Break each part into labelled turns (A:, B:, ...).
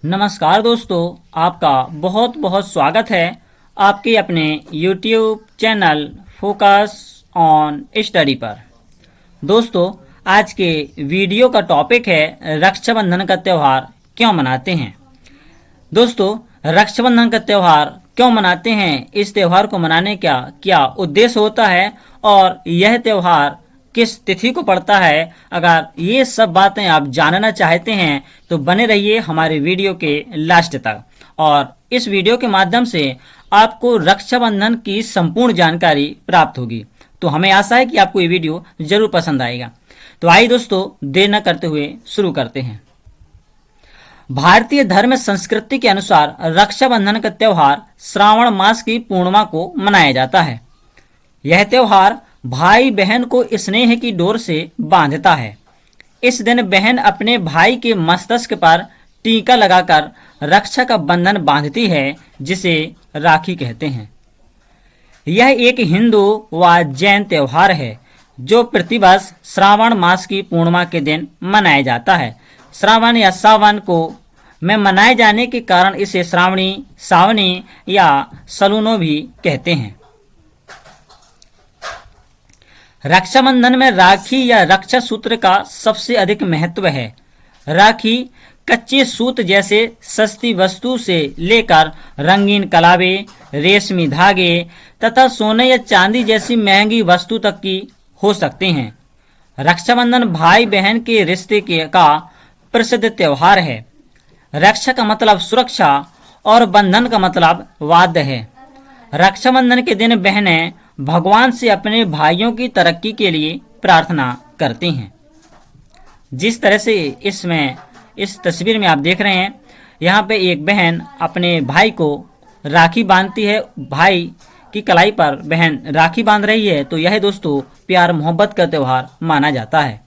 A: नमस्कार दोस्तों, आपका बहुत बहुत स्वागत है आपके अपने YouTube channel focus on study पर। दोस्तों, आज के वीडियो का टॉपिक है रक्षाबंधन का त्यौहार क्यों मनाते हैं। दोस्तों, रक्षाबंधन का त्यौहार क्यों मनाते हैं, इस त्यौहार को मनाने का क्या उद्देश्य होता है और यह त्यौहार किस तिथि को पड़ता है, अगर ये सब बातें आप जानना चाहते हैं तो बने रहिए हमारे वीडियो के लास्ट तक। और इस वीडियो के माध्यम से आपको रक्षाबंधन की संपूर्ण जानकारी प्राप्त होगी। तो हमें आशा है कि आपको ये वीडियो जरूर पसंद आएगा। तो आइए दोस्तों, देर न करते हुए शुरू करते हैं। भारतीय धर्म संस्कृति के अनुसार रक्षाबंधन का त्यौहार श्रावण मास की पूर्णिमा को मनाया जाता है। यह त्यौहार भाई बहन को स्नेह की डोर से बांधता है। इस दिन बहन अपने भाई के मस्तक पर टीका लगाकर रक्षा का बंधन बांधती है, जिसे राखी कहते हैं। यह एक हिंदू व जैन त्यौहार है जो प्रतिवर्ष श्रावण मास की पूर्णिमा के दिन मनाया जाता है। श्रावण या सावन को में मनाए जाने के कारण इसे श्रावणी, सावनी या सलूनो भी कहते हैं। रक्षाबंधन में राखी या रक्षा सूत्र का सबसे अधिक महत्व है। राखी कच्चे सूत जैसे सस्ती वस्तु से लेकर रंगीन कलावे, रेशमी धागे तथा सोने या चांदी जैसी महंगी वस्तु तक की हो सकते हैं। रक्षाबंधन भाई बहन के रिश्ते का प्रसिद्ध त्यौहार है। रक्षा का मतलब सुरक्षा और बंधन का मतलब वाद्य है। रक्षाबंधन के दिन बहनें भगवान से अपने भाइयों की तरक्की के लिए प्रार्थना करती हैं। जिस तरह से इस तस्वीर में आप देख रहे हैं, यहाँ पे एक बहन अपने भाई को राखी बांधती है। भाई की कलाई पर बहन राखी बांध रही है। तो यह दोस्तों प्यार मोहब्बत का त्यौहार माना जाता है।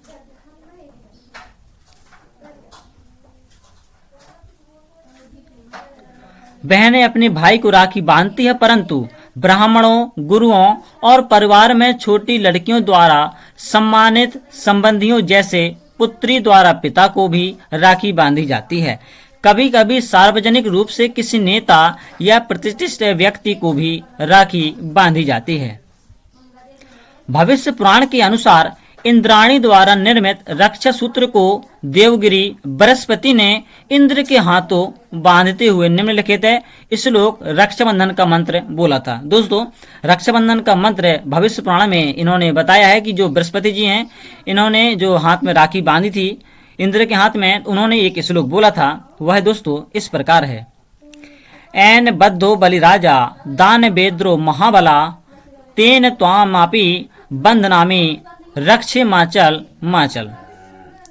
A: बहनें अपने भाई को राखी बांधती है, परंतु ब्राह्मणों, गुरुओं और परिवार में छोटी लड़कियों द्वारा सम्मानित संबंधियों जैसे पुत्री द्वारा पिता को भी राखी बांधी जाती है। कभी कभी सार्वजनिक रूप से किसी नेता या प्रतिष्ठित व्यक्ति को भी राखी बांधी जाती है। भविष्य पुराण के अनुसार इंद्राणी द्वारा निर्मित रक्षा सूत्र को देवगिरी बृहस्पति ने इंद्र के हाथों बांधते हुए निम्नलिखित श्लोक रक्षाबंधन का मंत्र बोला था। दोस्तों, रक्षाबंधन का मंत्र भविष्य पुराण में इन्होंने बताया है कि जो बृहस्पति जी हैं, इन्होंने जो हाथ में राखी बांधी थी इंद्र के हाथ में, उन्होंने एक श्लोक बोला था। वह दोस्तों इस प्रकार है। एन बद्धो बलिराजा दान बेद्रो महाबला तेन त्वामापि बंधनामी रक्षे माचल माचल।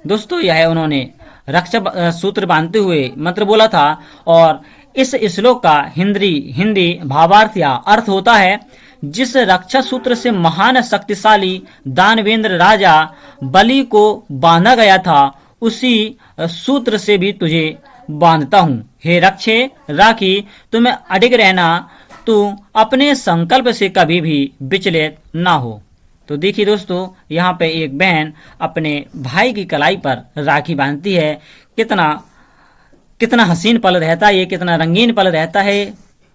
A: दोस्तों, यह उन्होंने रक्षा सूत्र बांधते हुए मंत्र बोला था। और इस श्लोक का हिंदी भावार्थ या अर्थ होता है, जिस रक्षा सूत्र से महान शक्तिशाली दानवेंद्र राजा बलि को बांधा गया था, उसी सूत्र से भी तुझे बांधता हूँ। हे रक्षे राखी, तुम्हें अडिग रहना, तू अपने संकल्प से कभी भी विचलित ना हो। तो देखिए दोस्तों, यहाँ पे एक बहन अपने भाई की कलाई पर राखी बांधती है। कितना हसीन पल रहता है ये, कितना रंगीन पल रहता है।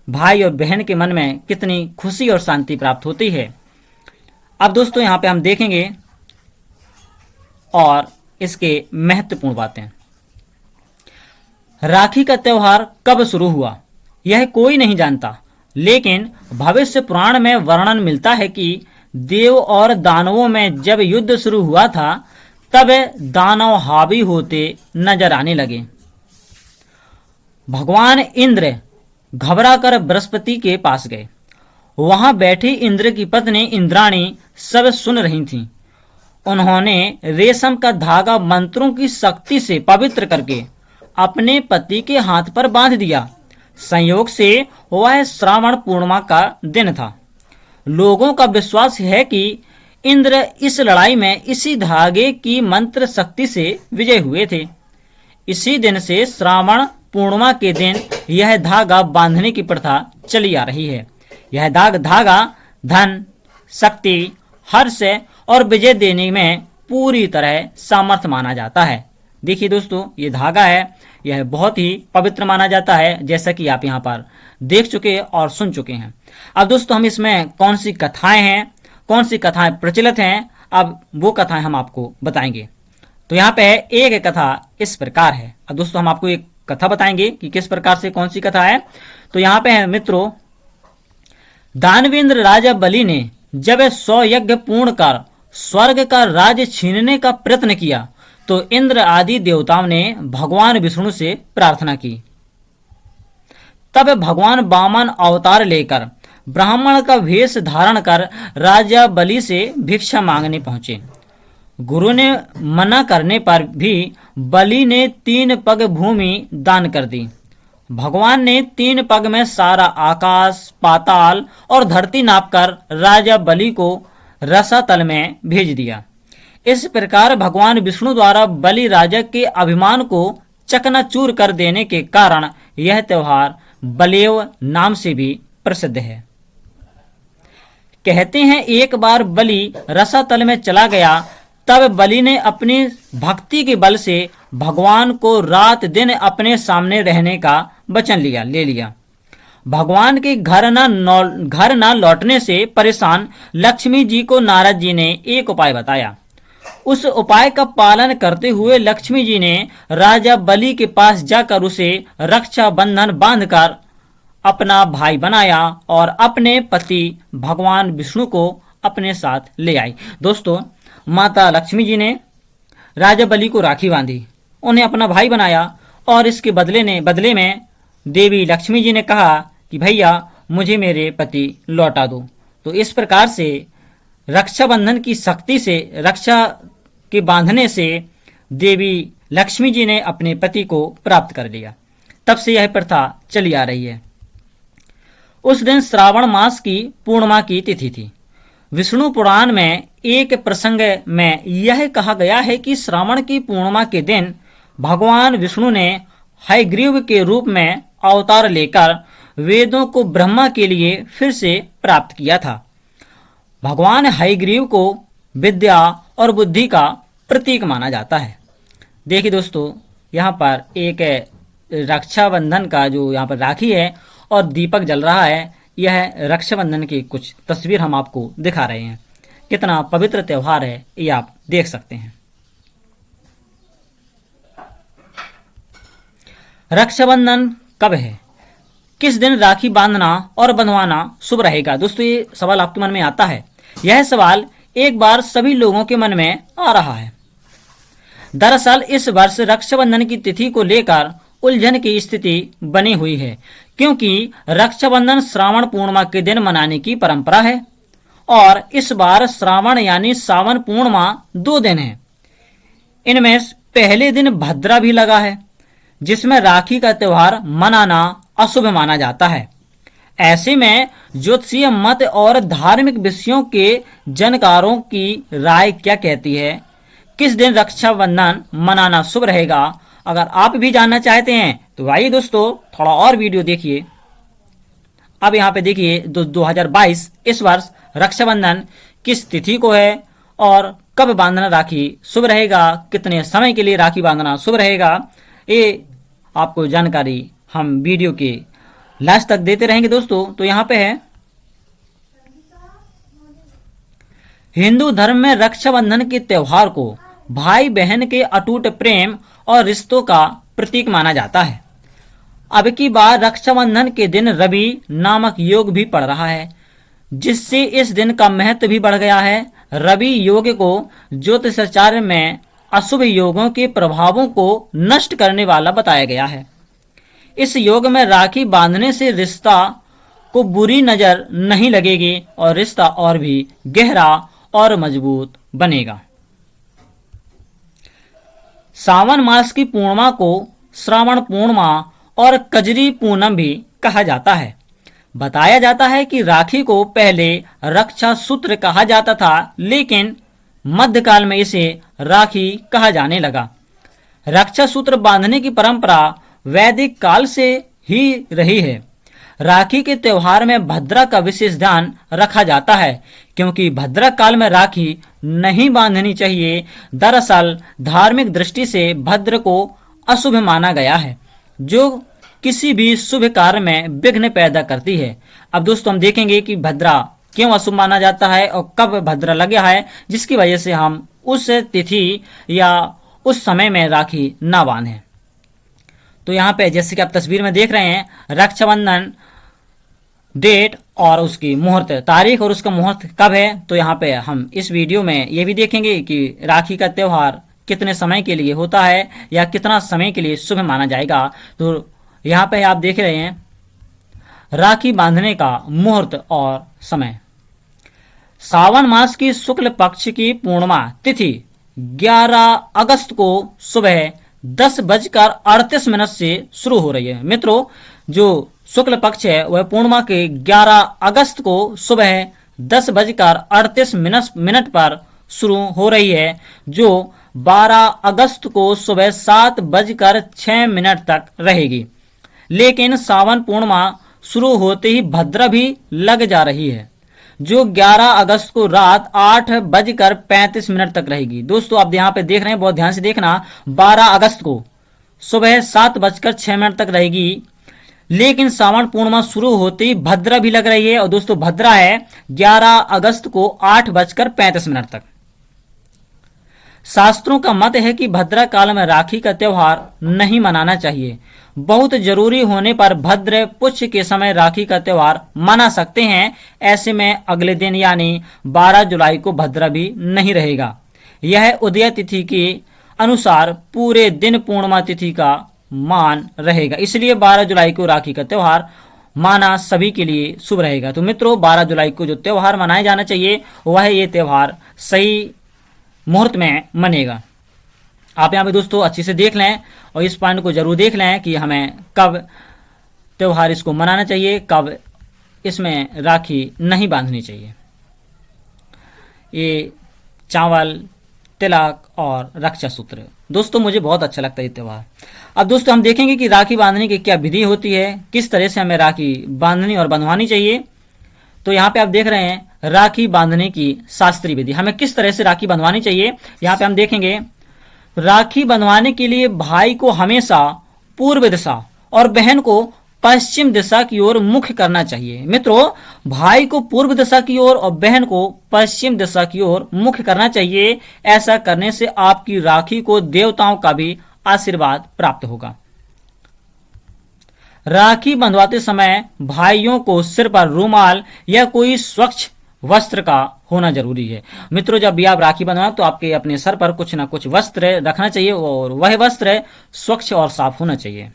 A: भाई और बहन के मन में कितनी खुशी और शांति प्राप्त होती है। अब दोस्तों, यहाँ पे हम देखेंगे और इसके महत्वपूर्ण बातें। राखी का त्यौहार कब शुरू हुआ, यह कोई नहीं जानता, लेकिन भविष्य पुराण में वर्णन मिलता है कि देव और दानवों में जब युद्ध शुरू हुआ था, तब दानव हावी होते नजर आने लगे। भगवान इंद्र घबराकर बृहस्पति के पास गए। वहां बैठी इंद्र की पत्नी इंद्राणी सब सुन रही थीं। उन्होंने रेशम का धागा मंत्रों की शक्ति से पवित्र करके अपने पति के हाथ पर बांध दिया। संयोग से वह श्रावण पूर्णिमा का दिन था। लोगों का विश्वास है कि इंद्र इस लड़ाई में इसी धागे की मंत्र शक्ति से विजय हुए थे। इसी दिन से श्रावण पूर्णिमा के दिन यह धागा बांधने की प्रथा चली आ रही है। यह धागा धन, शक्ति, हर्ष और विजय देने में पूरी तरह सामर्थ्य माना जाता है। देखिए दोस्तों, ये धागा है, यह बहुत ही पवित्र माना जाता है, जैसा कि आप यहाँ पर देख चुके और सुन चुके हैं। अब दोस्तों, हम इसमें कौन सी कथाएं हैं, कौन सी कथाएं प्रचलित हैं, अब वो कथाएं हम आपको बताएंगे। तो यहाँ पे एक कथा इस प्रकार है। अब दोस्तों, हम आपको एक कथा बताएंगे कि किस प्रकार से कौन सी कथा है। तो यहाँ पे है मित्रों, दानवेंद्र राजा बलि ने जब 100 यज्ञ पूर्ण कर स्वर्ग का राज्य छीनने का प्रयत्न किया तो इंद्र आदि देवताओं ने भगवान विष्णु से प्रार्थना की। तब भगवान वामन अवतार लेकर ब्राह्मण का वेश धारण कर राजा बलि से भिक्षा मांगने पहुंचे। गुरु ने मना करने पर भी बलि ने 3 पग भूमि दान कर दी। भगवान ने 3 पग में सारा आकाश, पाताल और धरती नापकर राजा बलि को रसातल में भेज दिया। इस प्रकार भगवान विष्णु द्वारा बलि राजा के अभिमान को चकनाचूर कर देने के कारण यह त्योहार बलेव नाम से भी प्रसिद्ध है। कहते हैं एक बार बलि रसातल में चला गया, तब बलि ने अपनी भक्ति के बल से भगवान को रात दिन अपने सामने रहने का वचन ले लिया। भगवान के घर न लौटने से परेशान लक्ष्मी जी को नारद जी ने एक उपाय बताया। उस उपाय का पालन करते हुए लक्ष्मी जी ने राजा बलि के पास जाकर उसे रक्षा बंधन बांधकर अपना भाई बनाया और अपने पति भगवान विष्णु को अपने साथ ले आई। दोस्तों, माता लक्ष्मी जी ने राजा बलि को राखी बांधी, उन्हें अपना भाई बनाया और इसके बदले में देवी लक्ष्मी जी ने कहा कि भैया मुझे मेरे पति लौटा दो। तो इस प्रकार से रक्षाबंधन की शक्ति से, रक्षा के बांधने से देवी लक्ष्मी जी ने अपने पति को प्राप्त कर लिया। तब से यह प्रथा चली आ रही है। उस दिन श्रावण मास की पूर्णिमा की तिथि थी। विष्णु पुराण में एक प्रसंग में यह कहा गया है कि श्रावण की पूर्णिमा के दिन भगवान विष्णु ने हयग्रीव के रूप में अवतार लेकर वेदों को ब्रह्मा के लिए फिर से प्राप्त किया था। भगवान हयग्रीव को विद्या और बुद्धि का प्रतीक माना जाता है। देखिए दोस्तों, यहाँ पर एक रक्षाबंधन का जो यहाँ पर राखी है और दीपक जल रहा है, यह रक्षाबंधन की कुछ तस्वीर हम आपको दिखा रहे हैं। कितना पवित्र त्योहार है ये आप देख सकते हैं। रक्षाबंधन कब है, किस दिन राखी बांधना और बंधवाना शुभ रहेगा? दोस्तों, ये सवाल आपके मन में आता है। यह सवाल एक बार सभी लोगों के मन में आ रहा है। दरअसल इस वर्ष रक्षाबंधन की तिथि को लेकर उलझन की स्थिति बनी हुई है, क्योंकि रक्षाबंधन श्रावण पूर्णिमा के दिन मनाने की परंपरा है और इस बार श्रावण यानी सावन पूर्णिमा 2 दिन है। इनमें पहले दिन भद्रा भी लगा है, जिसमें राखी का त्योहार मनाना अशुभ माना जाता है। ऐसे में ज्योतिषीय मत और धार्मिक विषयों के जानकारों की राय क्या कहती है, किस दिन रक्षाबंधन मनाना शुभ रहेगा? अगर आप भी जानना चाहते हैं तो आइए दोस्तों, थोड़ा और वीडियो देखिए। अब यहाँ पे देखिए 2022 इस वर्ष रक्षाबंधन किस तिथि को है और कब बांधना राखी शुभ रहेगा, कितने समय के लिए राखी बांधना शुभ रहेगा, ये आपको जानकारी हम वीडियो के लास्ट तक देते रहेंगे दोस्तों। तो यहाँ पे है, हिंदू धर्म में रक्षाबंधन के त्योहार को भाई बहन के अटूट प्रेम और रिश्तों का प्रतीक माना जाता है। अब की बार रक्षाबंधन के दिन रवि नामक योग भी पड़ रहा है, जिससे इस दिन का महत्व भी बढ़ गया है। रवि योग को ज्योतिषाचार्य में अशुभ योगों के प्रभावों को नष्ट करने वाला बताया गया है। इस योग में राखी बांधने से रिश्ता को बुरी नजर नहीं लगेगी और रिश्ता और भी गहरा और मजबूत बनेगा। सावन मास की पूर्णिमा को श्रावण पूर्णिमा और कजरी पूनम भी कहा जाता है। बताया जाता है कि राखी को पहले रक्षा सूत्र कहा जाता था, लेकिन मध्यकाल में इसे राखी कहा जाने लगा। रक्षा सूत्र बांधने की परंपरा वैदिक काल से ही रही है। राखी के त्योहार में भद्रा का विशेष ध्यान रखा जाता है, क्योंकि भद्रा काल में राखी नहीं बांधनी चाहिए। दरअसल धार्मिक दृष्टि से भद्र को अशुभ माना गया है, जो किसी भी शुभ कार्य में विघ्न पैदा करती है। अब दोस्तों हम देखेंगे कि भद्रा क्यों अशुभ माना जाता है और कब भद्रा लग गया है, जिसकी वजह से हम उस तिथि या उस समय में राखी ना बांधें। तो यहाँ पे जैसे कि आप तस्वीर में देख रहे हैं, रक्षाबंधन डेट और उसकी मुहूर्त तारीख और उसका मुहूर्त कब है। तो यहाँ पे हम इस वीडियो में ये भी देखेंगे कि राखी का त्योहार कितने समय के लिए होता है या कितना समय के लिए शुभ माना जाएगा। तो यहाँ पे आप देख रहे हैं राखी बांधने का मुहूर्त और समय। सावन मास की शुक्ल पक्ष की पूर्णिमा तिथि 11 अगस्त को सुबह 10:38 से शुरू हो रही है। मित्रों, जो शुक्ल पक्ष है वह पूर्णिमा के 11 अगस्त को सुबह 10:38 पर शुरू हो रही है, जो 12 अगस्त को सुबह 7:06 तक रहेगी। लेकिन सावन पूर्णिमा शुरू होते ही भद्रा भी लग जा रही है, जो 11 अगस्त को रात 8:35 तक रहेगी। दोस्तों आप यहाँ पे देख रहे हैं, बहुत ध्यान से देखना, 12 अगस्त को सुबह 7:06 तक रहेगी। लेकिन सावन पूर्णिमा शुरू होते ही भद्रा भी लग रही है, और दोस्तों भद्रा है 11 अगस्त को 8:35 तक। शास्त्रों का मत है कि भद्रा काल में राखी का त्योहार नहीं मनाना चाहिए। बहुत जरूरी होने पर भद्र पुष्य के समय राखी का त्योहार मना सकते हैं। ऐसे में अगले दिन यानी 12 जुलाई को भद्रा भी नहीं रहेगा। यह उदय तिथि के अनुसार पूरे दिन पूर्णिमा तिथि का मान रहेगा, इसलिए 12 जुलाई को राखी का त्योहार माना सभी के लिए शुभ रहेगा। तो मित्रों 12 जुलाई को जो त्योहार मनाया जाना चाहिए वह ये त्योहार सही मुहूर्त में मनेगा। आप यहाँ पे दोस्तों अच्छे से देख लें और इस पॉइंट को जरूर देख लें कि हमें कब त्योहार इसको मनाना चाहिए, कब इसमें राखी नहीं बांधनी चाहिए। ये चावल, तिलक और रक्षा सूत्र, दोस्तों मुझे बहुत अच्छा लगता है ये त्योहार। अब दोस्तों हम देखेंगे कि राखी बांधने की क्या विधि होती है, किस तरह से हमें राखी बांधनी और बंधवानी चाहिए। तो यहाँ पे आप देख रहे हैं राखी बांधने की शास्त्रीय विधि, हमें किस तरह से राखी बंधवानी चाहिए। यहाँ पे हम देखेंगे राखी बंधवाने के लिए भाई को हमेशा पूर्व दिशा और बहन को पश्चिम दिशा की ओर मुख करना चाहिए। मित्रों भाई को पूर्व दिशा की ओर और बहन को पश्चिम दिशा की ओर मुख करना चाहिए। ऐसा करने से आपकी राखी को देवताओं का भी आशीर्वाद प्राप्त होगा। राखी बंधवाते समय भाइयों को सिर पर रुमाल या कोई स्वच्छ वस्त्र का होना जरूरी है। मित्रों जब भी आप राखी बंधवाएं तो आपके अपने सर पर कुछ ना कुछ वस्त्र रखना चाहिए और वह वस्त्र स्वच्छ और साफ होना चाहिए।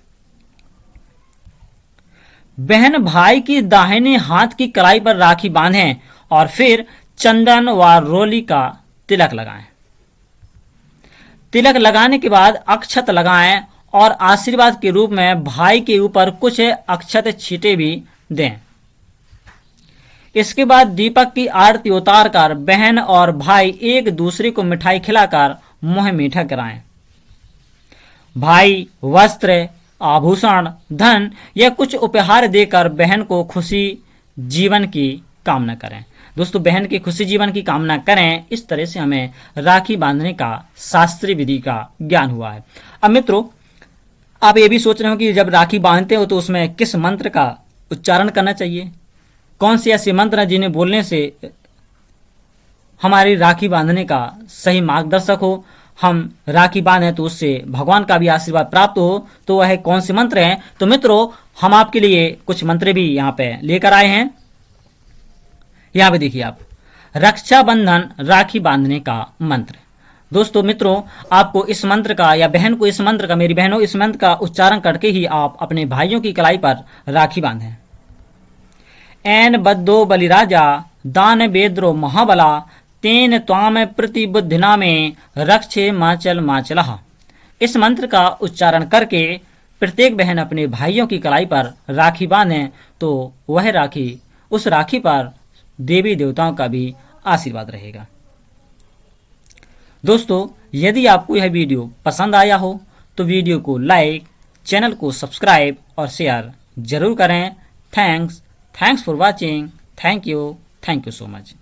A: बहन भाई की दाहिने हाथ की कलाई पर राखी बांधें और फिर चंदन व रोली का तिलक लगाएं। तिलक लगाने के बाद अक्षत लगाएं और आशीर्वाद के रूप में भाई के ऊपर कुछ अक्षत छींटे भी दें। इसके बाद दीपक की आरती उतार कर बहन और भाई एक दूसरे को मिठाई खिलाकर मुंह मीठा कराएं। भाई वस्त्र, आभूषण, धन या कुछ उपहार देकर बहन को खुशी जीवन की कामना करें। दोस्तों बहन की खुशी जीवन की कामना करें। इस तरह से हमें राखी बांधने का शास्त्रीय विधि का ज्ञान हुआ है। अब मित्रों आप ये भी सोच रहे हो कि जब राखी बांधते हो तो उसमें किस मंत्र का उच्चारण करना चाहिए, कौन से ऐसे मंत्र हैं जिन्हें बोलने से हमारी राखी बांधने का सही मार्गदर्शक हो, हम राखी बांधे तो उससे भगवान का भी आशीर्वाद प्राप्त हो। तो वह कौन से मंत्र हैं? तो मित्रों हम आपके लिए कुछ मंत्र भी यहाँ पे लेकर आए हैं। यहाँ पे देखिए आप, रक्षाबंधन राखी बांधने का मंत्र। दोस्तों मित्रों आपको इस मंत्र का या बहन को इस मंत्र का, मेरी बहनों इस मंत्र का उच्चारण करके ही आप अपने भाइयों की कलाई पर राखी बांधें। एन बद्दो बलिराजा दान बेद्रो महाबला तेन त्वाम प्रति बुद्धिना में रक्षे माचल माचलहा। इस मंत्र का उच्चारण करके प्रत्येक बहन अपने भाइयों की कलाई पर राखी बांधे तो वह राखी, उस राखी पर देवी देवताओं का भी आशीर्वाद रहेगा। दोस्तों यदि आपको यह वीडियो पसंद आया हो तो वीडियो को लाइक, चैनल को सब्सक्राइब और शेयर जरूर करें। Thanks for watching. Thank you so much.